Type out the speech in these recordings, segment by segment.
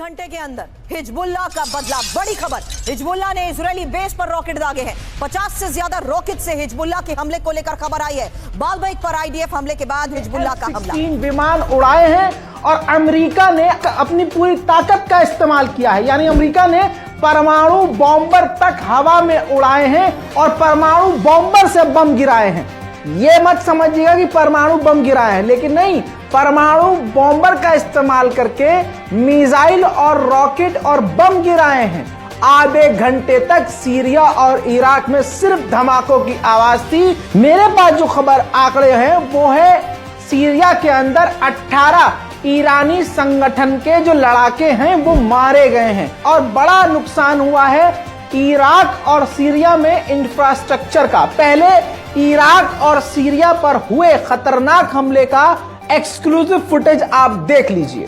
घंटे के अंदर हिजबुल्लाह का बदला। बड़ी खबर, हिजबुल्लाह ने इजरायली बेस पर रॉकेट दागे हैं। 50 से ज्यादा रॉकेट से हिजबुल्लाह के हमले को लेकर खबर आई है। बाल्बेक पर आईडीएफ हमले के बाद हिजबुल्लाह का हमला। 3 विमान उड़ाए हैं और अमेरिका ने अपनी पूरी ताकत का इस्तेमाल किया है, यानी अमेरिका ने परमाणु बॉम्बर तक हवा में उड़ाए हैं और परमाणु बॉम्बर से बम गिराए हैं। ये मत समझिएगा कि परमाणु बम गिराए हैं, लेकिन नहीं, परमाणु बॉम्बर का इस्तेमाल करके मिसाइल और रॉकेट और बम गिराए हैं। आधे घंटे तक सीरिया और इराक में सिर्फ धमाकों की आवाज थी। मेरे पास जो खबर आंकड़े हैं वो है सीरिया के अंदर 18 ईरानी संगठन के जो लड़ाके हैं वो मारे गए हैं और बड़ा नुकसान हुआ है इराक और सीरिया में इंफ्रास्ट्रक्चर का। पहले इराक और सीरिया पर हुए खतरनाक हमले का एक्सक्लूसिव फुटेज आप देख लीजिए।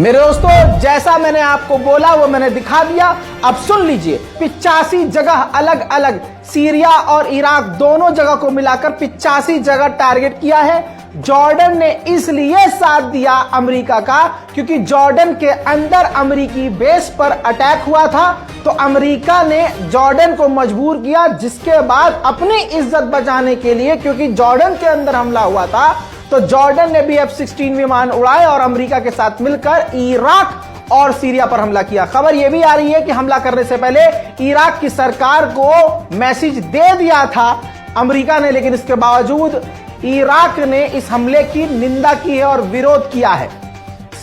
मेरे दोस्तों, जैसा मैंने आपको बोला वो मैंने दिखा दिया। अब सुन लीजिए, 85 जगह अलग अलग सीरिया और इराक दोनों जगह को मिलाकर 85 जगह टारगेट किया है। जॉर्डन ने इसलिए साथ दिया अमेरिका का क्योंकि जॉर्डन के अंदर अमेरिकी बेस पर अटैक हुआ था, तो अमेरिका ने जॉर्डन को मजबूर किया, जिसके बाद अपनी इज्जत बचाने के लिए, क्योंकि जॉर्डन के अंदर हमला हुआ था, तो जॉर्डन ने भी F-16 विमान उड़ाए और अमेरिका के साथ मिलकर इराक और सीरिया पर हमला किया। खबर यह भी आ रही है कि हमला करने से पहले इराक की सरकार को मैसेज दे दिया था अमेरिका ने, लेकिन इसके बावजूद इराक ने इस हमले की निंदा की है और विरोध किया है।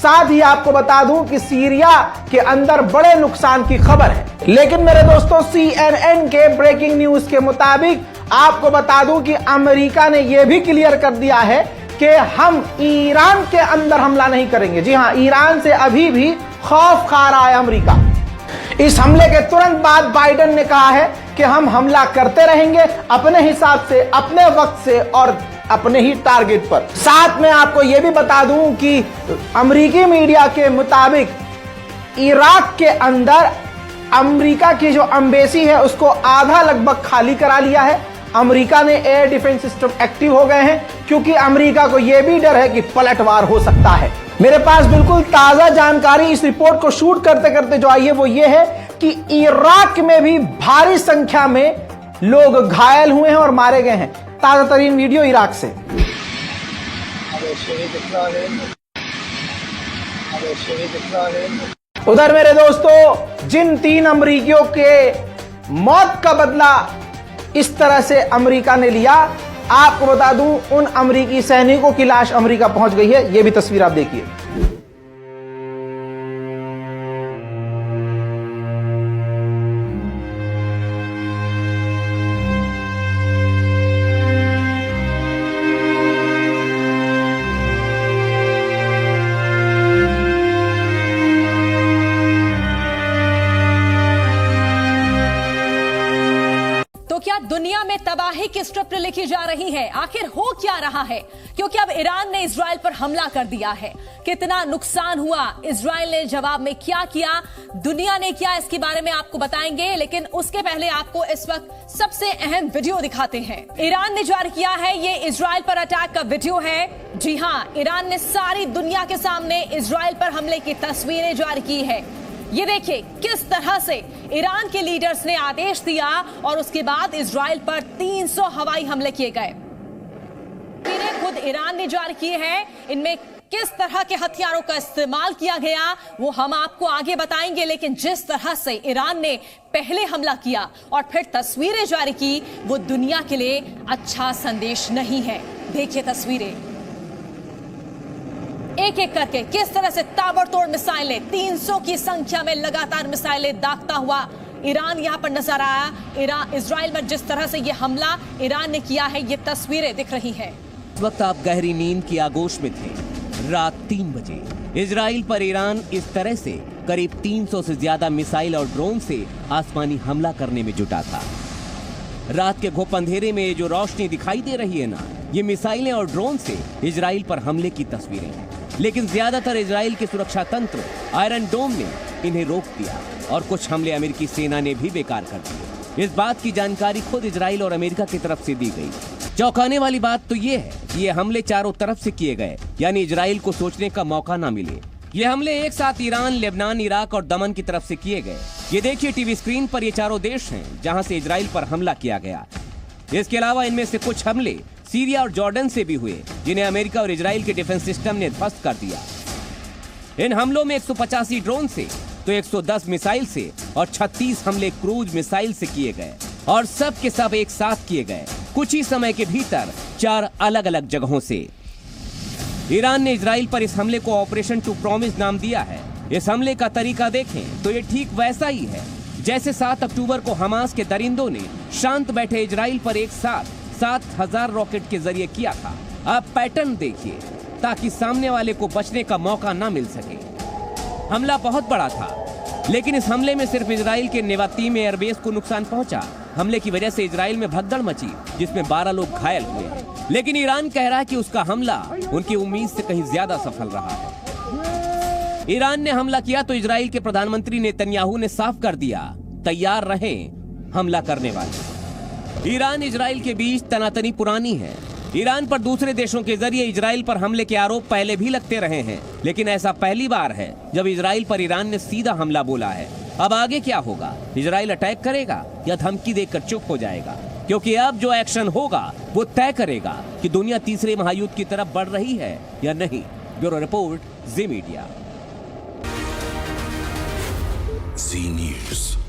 साथ ही आपको बता दूं कि सीरिया के अंदर बड़े नुकसान की खबर है। लेकिन मेरे दोस्तों, CNN के ब्रेकिंग न्यूज के मुताबिक आपको बता दूं कि अमेरिका ने यह भी क्लियर कर दिया है कि हम ईरान के अंदर हमला नहीं करेंगे। जी हां, ईरान से अभी भी खौफ खा रहा है अमेरिका। इस हमले के तुरंत बाद बाइडेन ने कहा है कि हम हमला करते रहेंगे अपने हिसाब से, अपने वक्त से और अपने ही टारगेट पर। साथ में आपको यह भी बता दूं कि अमेरिकी मीडिया के मुताबिक इराक के अंदर अमेरिका की जो एम्बेसी है उसको आधा लगभग खाली करा लिया है। अमेरिका ने एयर डिफेंस सिस्टम एक्टिव हो गए हैं क्योंकि अमेरिका को यह भी डर है कि पलटवार हो सकता है। मेरे पास बिल्कुल ताजा जानकारी इस रिपोर्ट को शूट करते करते जो आई है वो ये है कि इराक में भी भारी संख्या में लोग घायल हुए हैं और मारे गए हैं। ताजा तरीन वीडियो इराक से। उधर मेरे दोस्तों, जिन 3 अमरीकियों के मौत का बदला इस तरह से अमेरिका ने लिया, आपको बता दूं उन अमेरिकी सैनिकों की लाश अमेरिका पहुंच गई है। यह भी तस्वीर आप देखिए। तो क्या दुनिया में तबाही तबाही की स्क्रिप्ट लिखी जा रही है। आखिर हो क्या रहा है? क्योंकि अब ईरान ने इजराइल पर हमला कर दिया है। कितना नुकसान हुआ, इजराइल ने जवाब में क्या किया, दुनिया ने किया, इसके बारे में आपको बताएंगे। लेकिन उसके पहले आपको इस वक्त सबसे अहम वीडियो दिखाते हैं। ईरान ने जारी किया है, ये इजराइल पर अटैक का वीडियो है। जी हां, ईरान ने सारी दुनिया के सामने इजराइल पर हमले की तस्वीरें जारी की है। ये देखिए किस तरह से ईरान के लीडर्स ने आदेश दिया और उसके बाद इजराइल पर 300 हवाई हमले किए गए। तस्वीरें खुद ईरान ने जारी की है। इनमें किस तरह के हथियारों का इस्तेमाल किया गया वो हम आपको आगे बताएंगे। लेकिन जिस तरह से ईरान ने पहले हमला किया और फिर तस्वीरें जारी की, वो दुनिया के लिए अच्छा संदेश नहीं है। देखिए तस्वीरें एक एक करके किस तरह से ताबड़तोड़ मिसाइलें, 300 की संख्या में लगातार मिसाइलें दागता हुआ ईरान यहां पर नजर आया। इजराइल में जिस तरह से यह हमला ईरान ने किया है, ये तस्वीरें दिख रही हैं। इस वक्त आप गहरी नींद की आगोश में थे। रात 3 बजे इजराइल पर ईरान इस तरह से करीब 300 से ज्यादा मिसाइल और ड्रोन से आसमानी हमला करने में जुटा था। रात के घुप अंधेरे में जो रोशनी दिखाई दे रही है ना, ये मिसाइलें और ड्रोन से इजराइल पर हमले की तस्वीरें हैं। लेकिन ज्यादातर इजराइल के सुरक्षा तंत्र आयरन डोम ने इन्हें रोक दिया और कुछ हमले अमेरिकी सेना ने भी बेकार कर दिए। इस बात की जानकारी खुद इजराइल और अमेरिका की तरफ से दी गई। चौंकाने वाली बात तो ये है कि ये हमले चारों तरफ से किए गए, यानी इजराइल को सोचने का मौका ना मिले। ये हमले एक साथ ईरान, लेबनान, इराक और दमन की तरफ से किए गए। ये देखिए टीवी स्क्रीन पर, ये चारों देश हैं जहां से इजराइल पर हमला किया गया। इसके अलावा इनमें से कुछ हमले सीरिया और जॉर्डन से भी हुए, जिन्हें अमेरिका और इजराइल के डिफेंस सिस्टम ने ध्वस्त कर दिया। इन हमलों में 185 ड्रोन से तो 110 मिसाइल से और 36 हमले क्रूज मिसाइल से किए गए और सब के सब एक साथ किए गए कुछ ही समय के भीतर 4 अलग अलग जगहों से। ईरान ने इजराइल पर इस हमले को ऑपरेशन टू प्रॉमिस नाम दिया है। इस हमले का तरीका देखें तो ये ठीक वैसा ही है जैसे 7 अक्टूबर को हमास के दरिंदों ने शांत बैठे इजराइल पर एक साथ 7000 रॉकेट के जरिए किया था। आप पैटर्न देखिए ताकि सामने वाले को बचने का मौका ना मिल सके। हमला बहुत बड़ा था, लेकिन इस हमले में सिर्फ इजराइल के नेवातीम एयरबेस को नुकसान पहुंचा। हमले की वजह से इजराइल में भगदड़ मची, जिसमें 12 लोग घायल हुए। लेकिन ईरान कह रहा है कि उसका हमला उनकी उम्मीद से कहीं ज्यादा सफल रहा है। ईरान ने हमला किया तो इजराइल के प्रधानमंत्री नेतन्याहू ने साफ कर दिया, तैयार रहें हमला करने वाले। ईरान इजराइल के बीच तनातनी पुरानी है। ईरान पर दूसरे देशों के जरिए इजराइल पर हमले के आरोप पहले भी लगते रहे हैं, लेकिन ऐसा पहली बार है जब इजराइल पर ईरान ने सीधा हमला बोला है। अब आगे क्या होगा? इजराइल अटैक करेगा या धमकी देकर चुप हो जाएगा? क्योंकि अब जो एक्शन होगा वो तय करेगा कि दुनिया तीसरे महायुद्ध की तरफ बढ़ रही है या नहीं। ब्यूरो रिपोर्ट, जी मीडिया। जी न्यूज़।